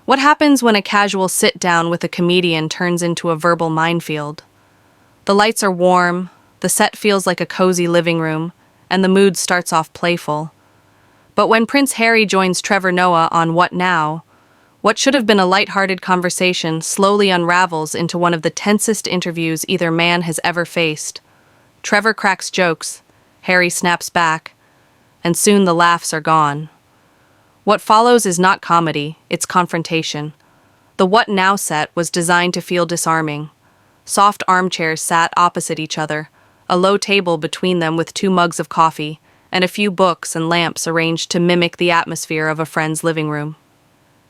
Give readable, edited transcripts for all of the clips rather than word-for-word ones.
What happens when a casual sit-down with a comedian turns into a verbal minefield? The lights are warm, the set feels like a cozy living room, and the mood starts off playful. But when Prince Harry joins Trevor Noah on What Now, what should have been a lighthearted conversation slowly unravels into one of the tensest interviews either man has ever faced. Trevor cracks jokes, Harry snaps back, and soon the laughs are gone. What follows is not comedy, it's confrontation. The What Now set was designed to feel disarming. Soft armchairs sat opposite each other, a low table between them with 2 mugs of coffee, and a few books and lamps arranged to mimic the atmosphere of a friend's living room.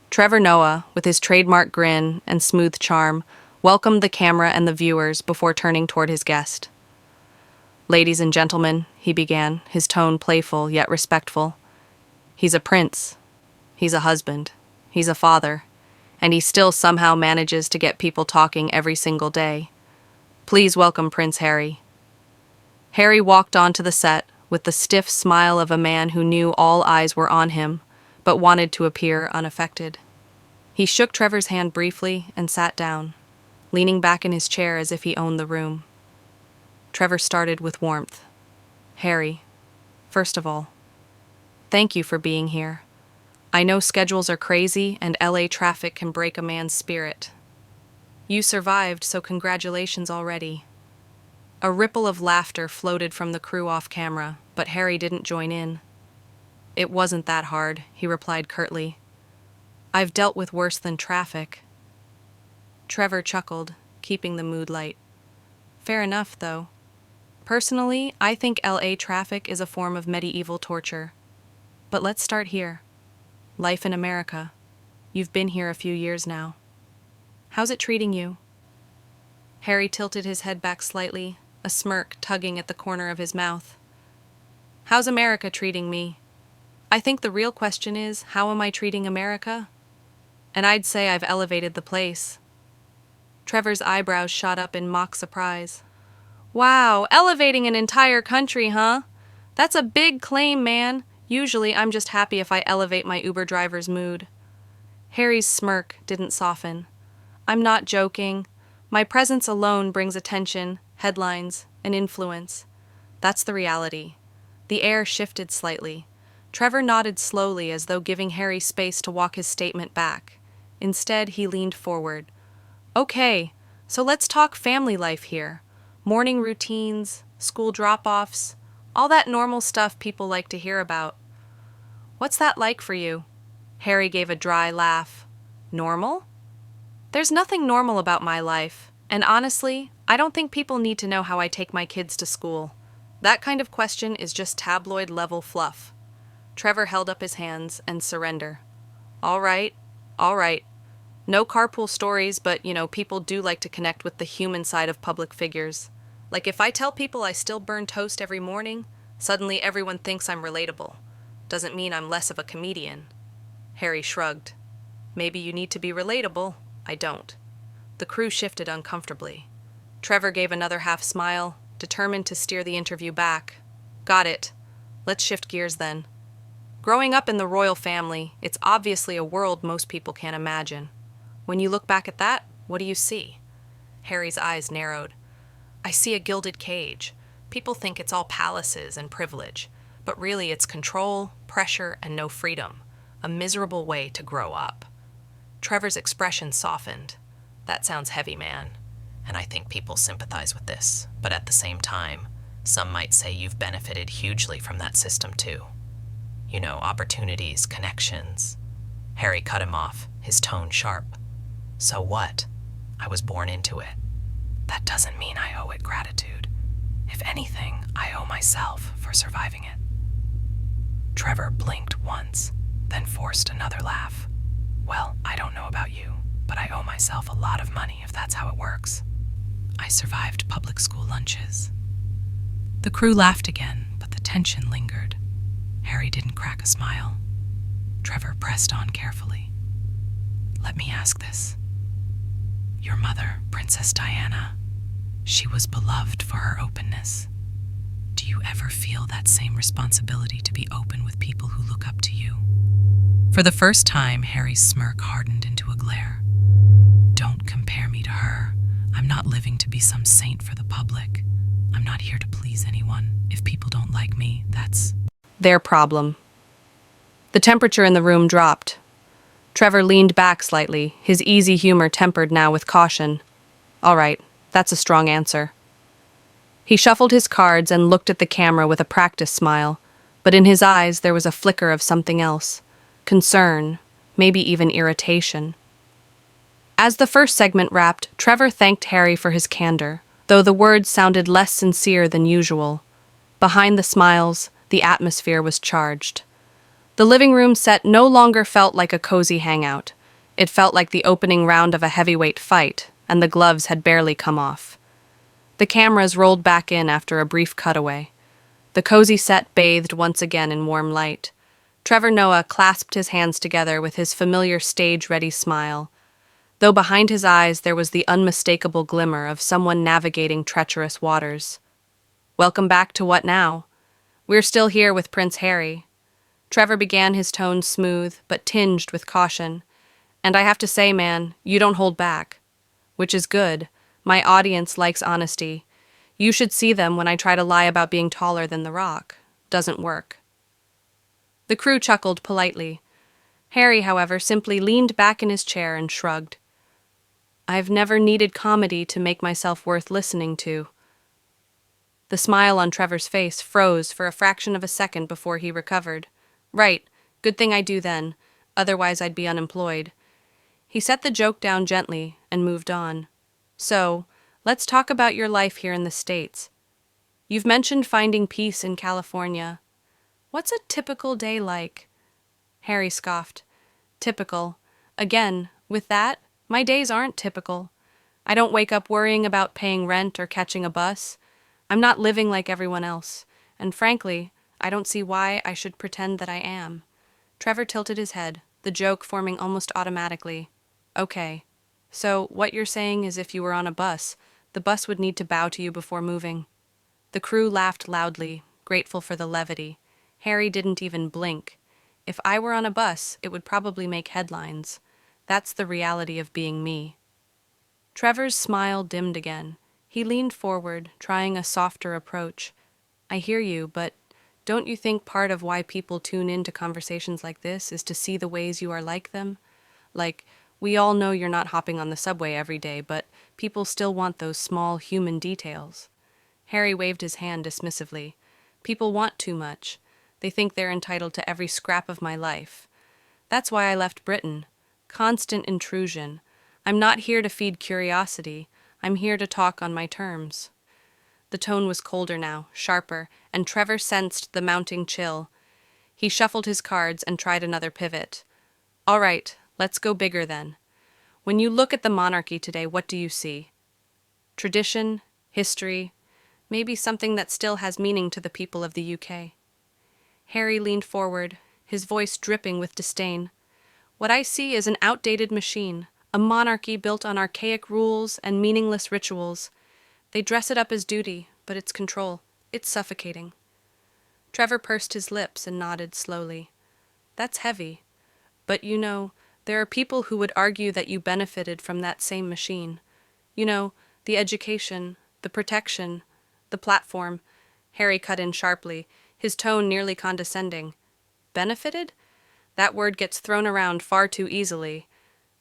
Trevor Noah, with his trademark grin and smooth charm, welcomed the camera and the viewers before turning toward his guest. "Ladies and gentlemen," he began, his tone playful yet respectful. "He's a prince. He's a husband. He's a father. And he still somehow manages to get people talking every single day. Please welcome Prince Harry." Harry walked onto the set with the stiff smile of a man who knew all eyes were on him, but wanted to appear unaffected. He shook Trevor's hand briefly and sat down, leaning back in his chair as if he owned the room. Trevor started with warmth. "Harry, first of all, thank you for being here. I know schedules are crazy and LA traffic can break a man's spirit. You survived, so congratulations already." A ripple of laughter floated from the crew off camera, but Harry didn't join in. "It wasn't that hard," he replied curtly. "I've dealt with worse than traffic." Trevor chuckled, keeping the mood light. "Fair enough, though. Personally, I think LA traffic is a form of medieval torture. But let's start here. Life in America. You've been here a few years now. How's it treating you?" Harry tilted his head back slightly, a smirk tugging at the corner of his mouth. "How's America treating me? I think the real question is, how am I treating America? And I'd say I've elevated the place." Trevor's eyebrows shot up in mock surprise. "Wow, elevating an entire country, huh? That's a big claim, man. Usually I'm just happy if I elevate my Uber driver's mood." Harry's smirk didn't soften. "I'm not joking. My presence alone brings attention, headlines, and influence. That's the reality." The air shifted slightly. Trevor nodded slowly as though giving Harry space to walk his statement back. Instead, he leaned forward. "Okay, so let's talk family life here. Morning routines, school drop-offs, all that normal stuff people like to hear about. What's that like for you?" Harry gave a dry laugh. "Normal? There's nothing normal about my life, and honestly, I don't think people need to know how I take my kids to school. That kind of question is just tabloid-level fluff." Trevor held up his hands and surrender. All right. No carpool stories, but, people do like to connect with the human side of public figures. Like if I tell people I still burn toast every morning, suddenly everyone thinks I'm relatable. Doesn't mean I'm less of a comedian." Harry shrugged. "Maybe you need to be relatable. I don't." The crew shifted uncomfortably. Trevor gave another half smile, determined to steer the interview back. "Got it. Let's shift gears then. Growing up in the royal family, it's obviously a world most people can't imagine. When you look back at that, what do you see?" Harry's eyes narrowed. "I see a gilded cage. People think it's all palaces and privilege, but really it's control, pressure, and no freedom. A miserable way to grow up." Trevor's expression softened. "That sounds heavy, man. And I think people sympathize with this. But at the same time, some might say you've benefited hugely from that system too. Opportunities, connections." Harry cut him off, his tone sharp. "So what? I was born into it. That doesn't mean I owe it gratitude. If anything, I owe myself for surviving it." Trevor blinked once, then forced another laugh. "Well, I don't know about you, but I owe myself a lot of money if that's how it works. I survived public school lunches." The crew laughed again, but the tension lingered. Harry didn't crack a smile. Trevor pressed on carefully. "Let me ask this. Your mother, Princess Diana, she was beloved for her openness. Do you ever feel that same responsibility to be open with people who look up to you?" For the first time, Harry's smirk hardened into a glare. Don't compare me to her. I'm not living to be some saint for the public. I'm not here to please anyone. If people don't like me, that's their problem. The temperature in the room dropped. Trevor leaned back slightly, his easy humor tempered now with caution. All right, that's a strong answer. He shuffled his cards and looked at the camera with a practiced smile, but in his eyes there was a flicker of something else. Concern, maybe even irritation. As the first segment wrapped, Trevor thanked Harry for his candor, though the words sounded less sincere than usual. Behind the smiles, the atmosphere was charged. The living room set no longer felt like a cozy hangout. It felt like the opening round of a heavyweight fight, and the gloves had barely come off. The cameras rolled back in after a brief cutaway. The cozy set bathed once again in warm light. Trevor Noah clasped his hands together with his familiar stage-ready smile, though behind his eyes there was the unmistakable glimmer of someone navigating treacherous waters. Welcome back to What Now? We're still here with Prince Harry. Trevor began, his tone smooth, but tinged with caution. And I have to say, man, you don't hold back. Which is good. My audience likes honesty. You should see them when I try to lie about being taller than The Rock. Doesn't work. The crew chuckled politely. Harry, however, simply leaned back in his chair and shrugged. I've never needed comedy to make myself worth listening to. The smile on Trevor's face froze for a fraction of a second before he recovered. Right, good thing I do then, otherwise I'd be unemployed. He set the joke down gently and moved on. So, let's talk about your life here in the States. You've mentioned finding peace in California. What's a typical day like? Harry scoffed. Typical. Again, with that, my days aren't typical. I don't wake up worrying about paying rent or catching a bus. I'm not living like everyone else, and frankly, I don't see why I should pretend that I am. Trevor tilted his head, the joke forming almost automatically. Okay, so what you're saying is if you were on a bus, the bus would need to bow to you before moving. The crew laughed loudly, grateful for the levity. Harry didn't even blink. If I were on a bus, it would probably make headlines. That's the reality of being me. Trevor's smile dimmed again. He leaned forward, trying a softer approach. I hear you, but don't you think part of why people tune into conversations like this is to see the ways you are like them? Like, we all know you're not hopping on the subway every day, but people still want those small human details. Harry waved his hand dismissively. People want too much. They think they're entitled to every scrap of my life. That's why I left Britain. Constant intrusion. I'm not here to feed curiosity. I'm here to talk on my terms. The tone was colder now, sharper, and Trevor sensed the mounting chill. He shuffled his cards and tried another pivot. All right, let's go bigger then. When you look at the monarchy today, what do you see? Tradition, history, maybe something that still has meaning to the people of the UK. Harry leaned forward, his voice dripping with disdain. What I see is an outdated machine, a monarchy built on archaic rules and meaningless rituals. They dress it up as duty, but it's control. It's suffocating. Trevor pursed his lips and nodded slowly. That's heavy. But you know, there are people who would argue that you benefited from that same machine. You know, the education, the protection, the platform. Harry cut in sharply, his tone nearly condescending. Benefited? That word gets thrown around far too easily.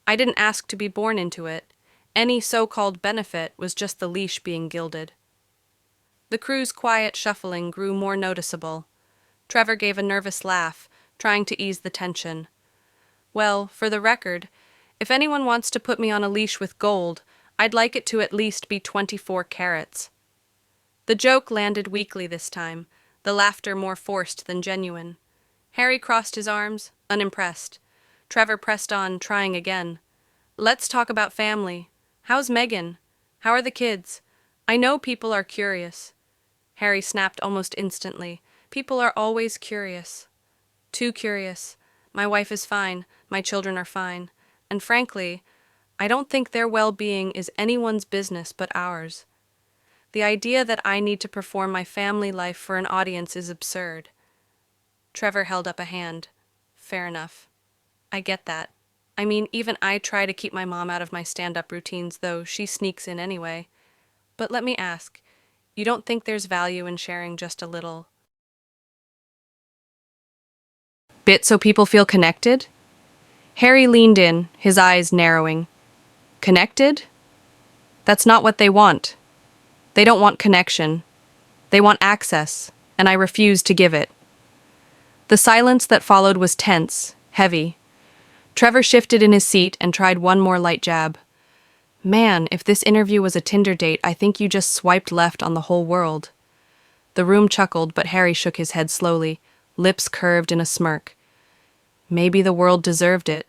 I didn't ask to be born into it. Any so-called benefit was just the leash being gilded. The crew's quiet shuffling grew more noticeable. Trevor gave a nervous laugh, trying to ease the tension. Well, for the record, if anyone wants to put me on a leash with gold, I'd like it to at least be 24 carats. The joke landed weakly this time, the laughter more forced than genuine. Harry crossed his arms, unimpressed. Trevor pressed on, trying again. Let's talk about family. How's Megan? How are the kids? I know people are curious. Harry snapped almost instantly. People are always curious. Too curious. My wife is fine. My children are fine. And frankly, I don't think their well-being is anyone's business but ours. The idea that I need to perform my family life for an audience is absurd. Trevor held up a hand. Fair enough. I get that. I mean, even I try to keep my mom out of my stand-up routines, though she sneaks in anyway. But let me ask, you don't think there's value in sharing just a little bit so people feel connected? Harry leaned in, his eyes narrowing. Connected? That's not what they want. They don't want connection. They want access, and I refuse to give it. The silence that followed was tense, heavy. Trevor shifted in his seat and tried one more light jab. Man, if this interview was a Tinder date, I think you just swiped left on the whole world. The room chuckled, but Harry shook his head slowly, lips curved in a smirk. Maybe the world deserved it.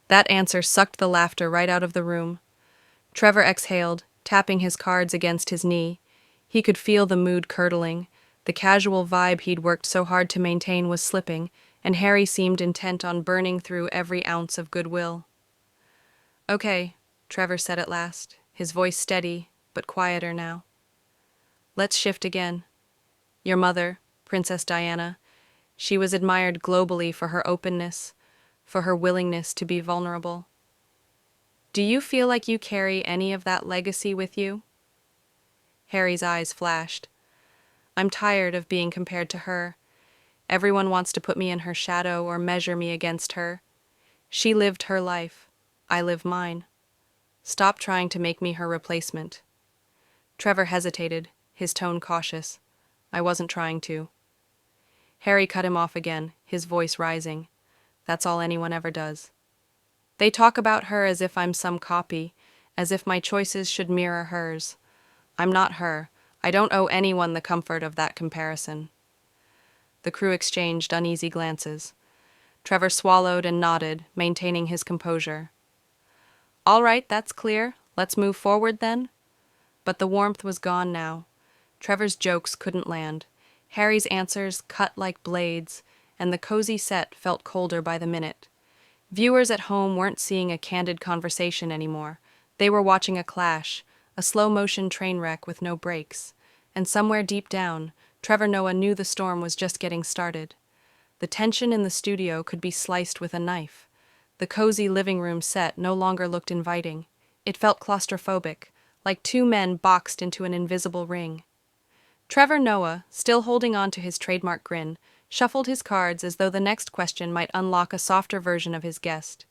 That answer sucked the laughter right out of the room. Trevor exhaled, tapping his cards against his knee. He could feel the mood curdling. The casual vibe he'd worked so hard to maintain was slipping, and Harry seemed intent on burning through every ounce of goodwill. Okay, Trevor said at last, his voice steady, but quieter now. Let's shift again. Your mother, Princess Diana, she was admired globally for her openness, for her willingness to be vulnerable. Do you feel like you carry any of that legacy with you? Harry's eyes flashed. I'm tired of being compared to her. Everyone wants to put me in her shadow or measure me against her. She lived her life. I live mine. Stop trying to make me her replacement. Trevor hesitated, his tone cautious. I wasn't trying to. Harry cut him off again, his voice rising. That's all anyone ever does. They talk about her as if I'm some copy, as if my choices should mirror hers. I'm not her. I don't owe anyone the comfort of that comparison. The crew exchanged uneasy glances. Trevor swallowed and nodded, maintaining his composure. All right, that's clear. Let's move forward then. But the warmth was gone now. Trevor's jokes couldn't land. Harry's answers cut like blades, and the cozy set felt colder by the minute. Viewers at home weren't seeing a candid conversation anymore. They were watching a clash, a slow-motion train wreck with no brakes. And somewhere deep down, Trevor Noah knew the storm was just getting started. The tension in the studio could be sliced with a knife. The cozy living room set no longer looked inviting. It felt claustrophobic, like two men boxed into an invisible ring. Trevor Noah, still holding on to his trademark grin, shuffled his cards as though the next question might unlock a softer version of his guest.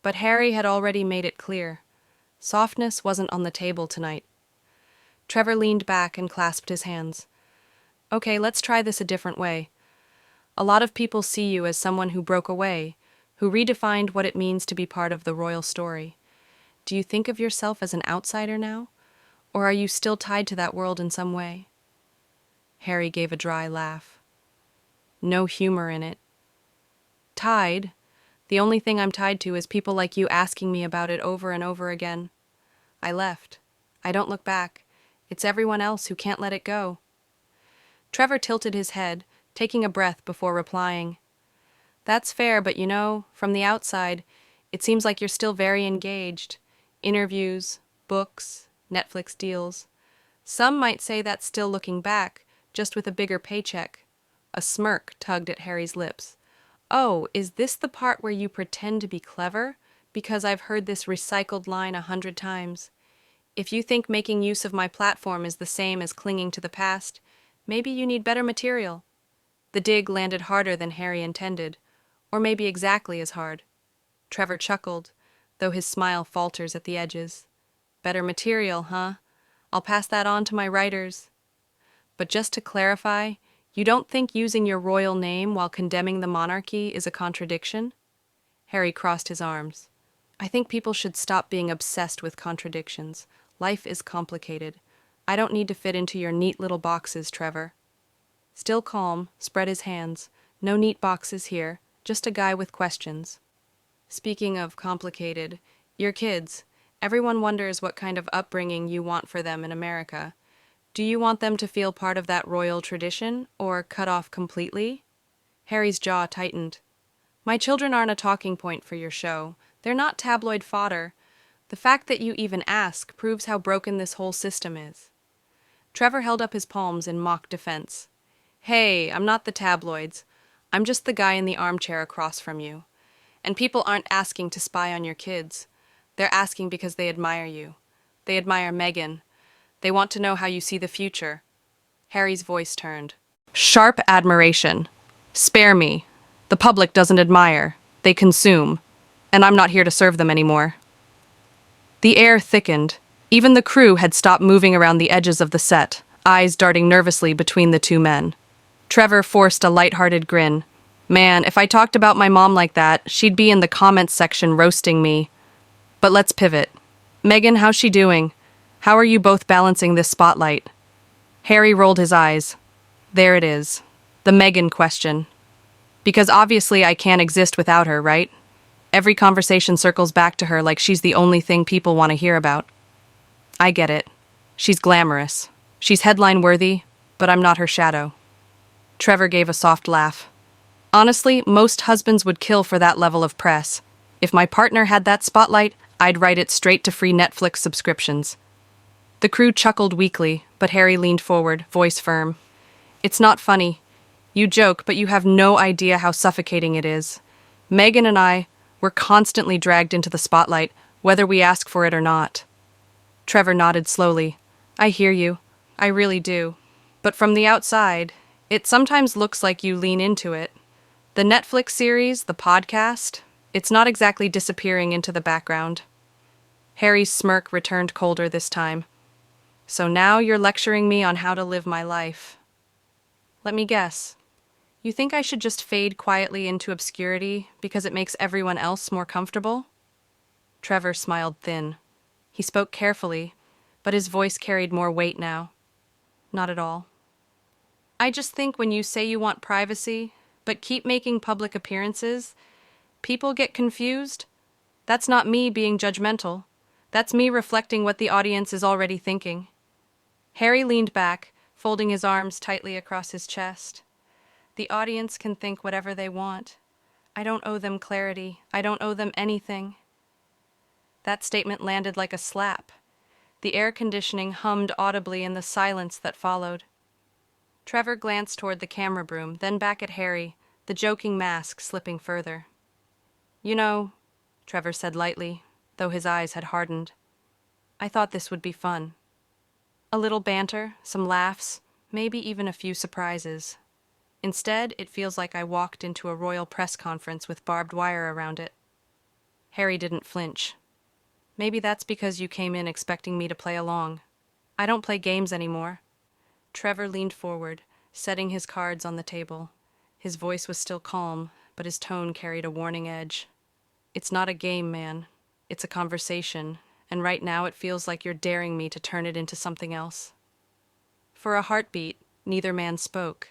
But Harry had already made it clear. Softness wasn't on the table tonight. Trevor leaned back and clasped his hands. Okay, let's try this a different way. A lot of people see you as someone who broke away, who redefined what it means to be part of the royal story. Do you think of yourself as an outsider now? Or are you still tied to that world in some way? Harry gave a dry laugh. No humor in it. Tied? The only thing I'm tied to is people like you asking me about it over and over again. I left. I don't look back. It's everyone else who can't let it go. Trevor tilted his head, taking a breath before replying. That's fair, but you know, from the outside, it seems like you're still very engaged. Interviews, books, Netflix deals. Some might say that's still looking back, just with a bigger paycheck. A smirk tugged at Harry's lips. Oh, is this the part where you pretend to be clever? Because I've heard this recycled line 100 times. If you think making use of my platform is the same as clinging to the past, maybe you need better material. The dig landed harder than Harry intended, or maybe exactly as hard. Trevor chuckled, though his smile falters at the edges. Better material, huh? I'll pass that on to my writers. But just to clarify, you don't think using your royal name while condemning the monarchy is a contradiction? Harry crossed his arms. I think people should stop being obsessed with contradictions. Life is complicated. I don't need to fit into your neat little boxes, Trevor. Still calm, spread his hands. No neat boxes here, just a guy with questions. Speaking of complicated, your kids. Everyone wonders what kind of upbringing you want for them in America. Do you want them to feel part of that royal tradition, or cut off completely? Harry's jaw tightened. My children aren't a talking point for your show. They're not tabloid fodder. The fact that you even ask proves how broken this whole system is. Trevor held up his palms in mock defense. Hey, I'm not the tabloids. I'm just the guy in the armchair across from you. And people aren't asking to spy on your kids. They're asking because they admire you. They admire Megan. They want to know how you see the future. Harry's voice turned. Sharp admiration. Spare me. The public doesn't admire. They consume. And I'm not here to serve them anymore. The air thickened. Even the crew had stopped moving around the edges of the set, eyes darting nervously between the two men. Trevor forced a lighthearted grin. Man, if I talked about my mom like that, she'd be in the comments section roasting me. But let's pivot. Megan, how's she doing? How are you both balancing this spotlight? Harry rolled his eyes. There it is. The Megan question. Because obviously I can't exist without her, right? Every conversation circles back to her like she's the only thing people want to hear about. I get it. She's glamorous. She's headline-worthy, but I'm not her shadow. Trevor gave a soft laugh. Honestly, most husbands would kill for that level of press. If my partner had that spotlight, I'd write it straight to free Netflix subscriptions. The crew chuckled weakly, but Harry leaned forward, voice firm. It's not funny. You joke, but you have no idea how suffocating it is. Megan and I, we're constantly dragged into the spotlight, whether we ask for it or not. Trevor nodded slowly. I hear you. I really do. But from the outside, it sometimes looks like you lean into it. The Netflix series, the podcast, it's not exactly disappearing into the background. Harry's smirk returned colder this time. So now you're lecturing me on how to live my life. Let me guess. You think I should just fade quietly into obscurity because it makes everyone else more comfortable? Trevor smiled thin. He spoke carefully, but his voice carried more weight now. Not at all. I just think when you say you want privacy, but keep making public appearances, people get confused. That's not me being judgmental. That's me reflecting what the audience is already thinking. Harry leaned back, folding his arms tightly across his chest. The audience can think whatever they want. I don't owe them clarity. I don't owe them anything. That statement landed like a slap. The air conditioning hummed audibly in the silence that followed. Trevor glanced toward the camera broom, then back at Harry, the joking mask slipping further. You know, Trevor said lightly, though his eyes had hardened, I thought this would be fun. A little banter, some laughs, maybe even a few surprises. Instead, it feels like I walked into a royal press conference with barbed wire around it. Harry didn't flinch. Maybe that's because you came in expecting me to play along. I don't play games anymore. Trevor leaned forward, setting his cards on the table. His voice was still calm, but his tone carried a warning edge. It's not a game, man. It's a conversation, and right now it feels like you're daring me to turn it into something else. For a heartbeat, neither man spoke.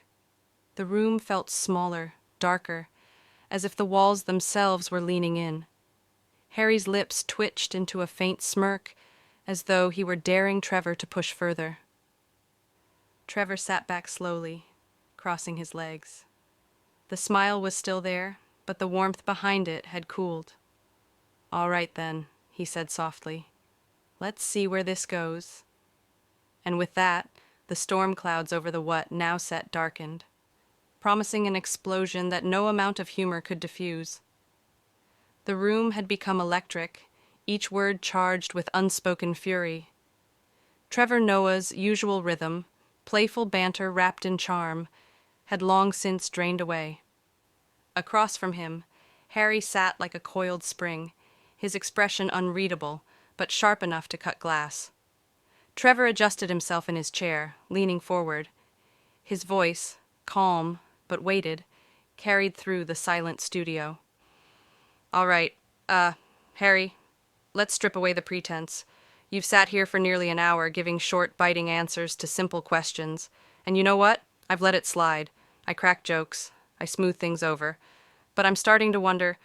The room felt smaller, darker, as if the walls themselves were leaning in. Harry's lips twitched into a faint smirk, as though he were daring Trevor to push further. Trevor sat back slowly, crossing his legs. The smile was still there, but the warmth behind it had cooled. All right, then, he said softly. Let's see where this goes. And with that, the storm clouds over the what now set darkened, promising an explosion that no amount of humor could diffuse. The room had become electric, each word charged with unspoken fury. Trevor Noah's usual rhythm, playful banter wrapped in charm, had long since drained away. Across from him, Harry sat like a coiled spring, his expression unreadable, but sharp enough to cut glass. Trevor adjusted himself in his chair, leaning forward. His voice, calm but weighted, carried through the silent studio. All right, Harry, let's strip away the pretense. You've sat here for nearly an hour giving short, biting answers to simple questions. And you know what? I've let it slide. I crack jokes. I smooth things over. But I'm starting to wonder,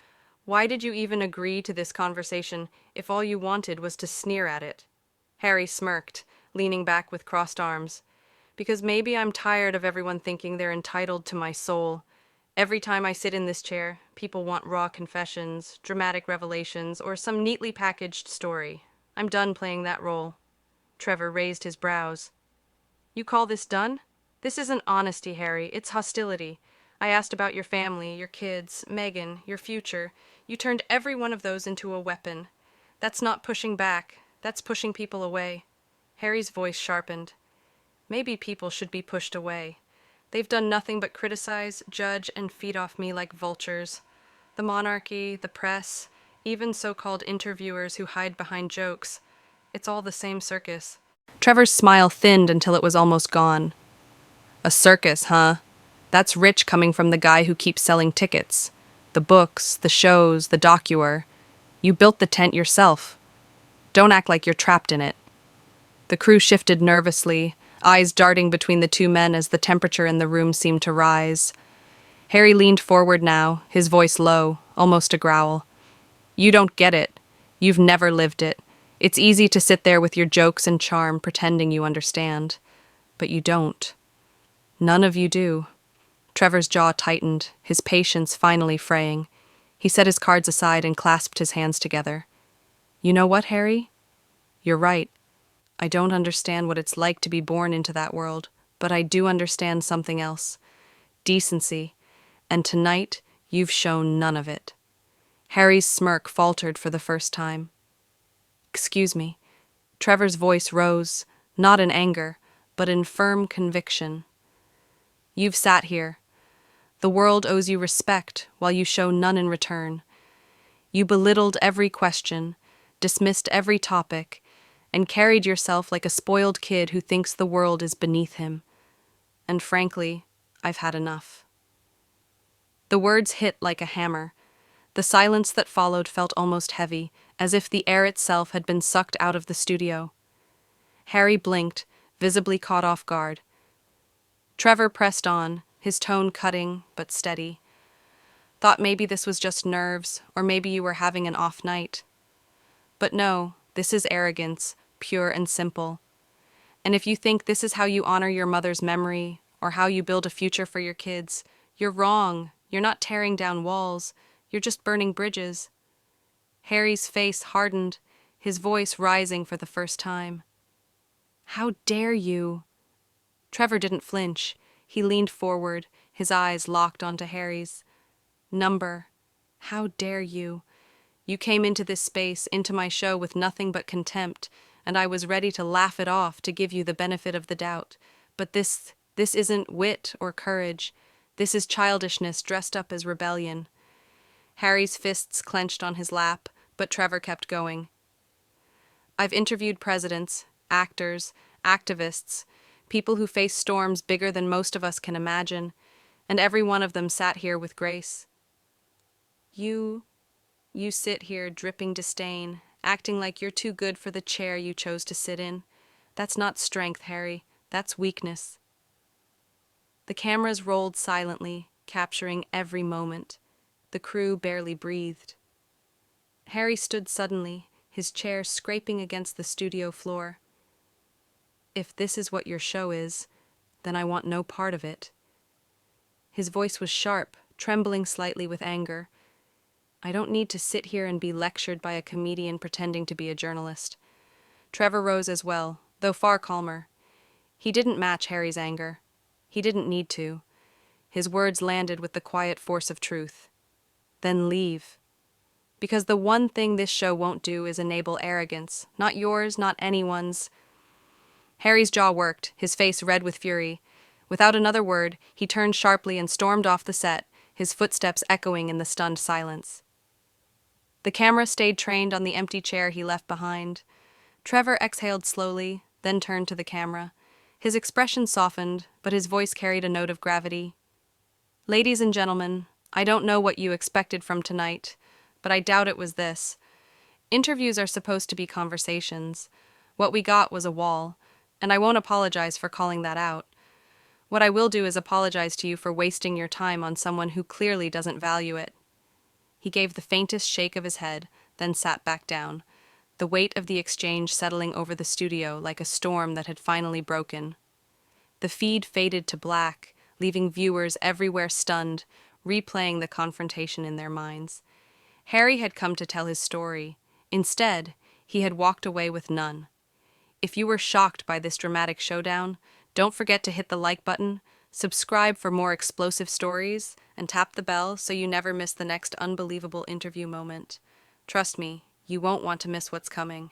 why did you even agree to this conversation if all you wanted was to sneer at it? Harry smirked, leaning back with crossed arms. Because maybe I'm tired of everyone thinking they're entitled to my soul. Every time I sit in this chair, people want raw confessions, dramatic revelations, or some neatly packaged story. I'm done playing that role. Trevor raised his brows. You call this done? This isn't honesty, Harry. It's hostility. I asked about your family, your kids, Megan, your future. You turned every one of those into a weapon. That's not pushing back, that's pushing people away. Harry's voice sharpened. Maybe people should be pushed away. They've done nothing but criticize, judge, and feed off me like vultures. The monarchy, the press, even so-called interviewers who hide behind jokes. It's all the same circus. Trevor's smile thinned until it was almost gone. A circus, huh? That's rich coming from the guy who keeps selling tickets. The books, the shows, the docuer. You built the tent yourself. Don't act like you're trapped in it. The crew shifted nervously, eyes darting between the two men as the temperature in the room seemed to rise. Harry leaned forward now, his voice low, almost a growl. You don't get it. You've never lived it. It's easy to sit there with your jokes and charm, pretending you understand. But you don't. None of you do. Trevor's jaw tightened, his patience finally fraying. He set his cards aside and clasped his hands together. You know what, Harry? You're right. I don't understand what it's like to be born into that world, but I do understand something else. Decency. And tonight, you've shown none of it. Harry's smirk faltered for the first time. Excuse me. Trevor's voice rose, not in anger, but in firm conviction. You've sat here. The world owes you respect, while you show none in return. You belittled every question, dismissed every topic, and carried yourself like a spoiled kid who thinks the world is beneath him. And frankly, I've had enough. The words hit like a hammer. The silence that followed felt almost heavy, as if the air itself had been sucked out of the studio. Harry blinked, visibly caught off guard. Trevor pressed on, his tone cutting but steady. Thought maybe this was just nerves, or maybe you were having an off night. But no, this is arrogance, pure and simple. And if you think this is how you honor your mother's memory, or how you build a future for your kids, you're wrong. You're not tearing down walls. You're just burning bridges. Harry's face hardened, his voice rising for the first time. How dare you? Trevor didn't flinch. He leaned forward, his eyes locked onto Harry's. Number. How dare you? You came into this space, into my show with nothing but contempt, and I was ready to laugh it off to give you the benefit of the doubt. But this isn't wit or courage. This is childishness dressed up as rebellion. Harry's fists clenched on his lap, but Trevor kept going. I've interviewed presidents, actors, activists, people who face storms bigger than most of us can imagine, and every one of them sat here with grace. You sit here dripping disdain, acting like you're too good for the chair you chose to sit in. That's not strength, Harry. That's weakness. The cameras rolled silently, capturing every moment. The crew barely breathed. Harry stood suddenly, his chair scraping against the studio floor. If this is what your show is, then I want no part of it. His voice was sharp, trembling slightly with anger. I don't need to sit here and be lectured by a comedian pretending to be a journalist. Trevor rose as well, though far calmer. He didn't match Harry's anger. He didn't need to. His words landed with the quiet force of truth. Then leave. Because the one thing this show won't do is enable arrogance. Not yours, not anyone's. Harry's jaw worked, his face red with fury. Without another word, he turned sharply and stormed off the set, his footsteps echoing in the stunned silence. The camera stayed trained on the empty chair he left behind. Trevor exhaled slowly, then turned to the camera. His expression softened, but his voice carried a note of gravity. Ladies and gentlemen, I don't know what you expected from tonight, but I doubt it was this. Interviews are supposed to be conversations. What we got was a wall, and I won't apologize for calling that out. What I will do is apologize to you for wasting your time on someone who clearly doesn't value it. He gave the faintest shake of his head, then sat back down, the weight of the exchange settling over the studio like a storm that had finally broken. The feed faded to black, leaving viewers everywhere stunned, replaying the confrontation in their minds. Harry had come to tell his story. Instead, he had walked away with none. If you were shocked by this dramatic showdown, don't forget to hit the like button, Subscribe for more explosive stories and tap the bell so you never miss the next unbelievable interview moment. Trust me, you won't want to miss what's coming.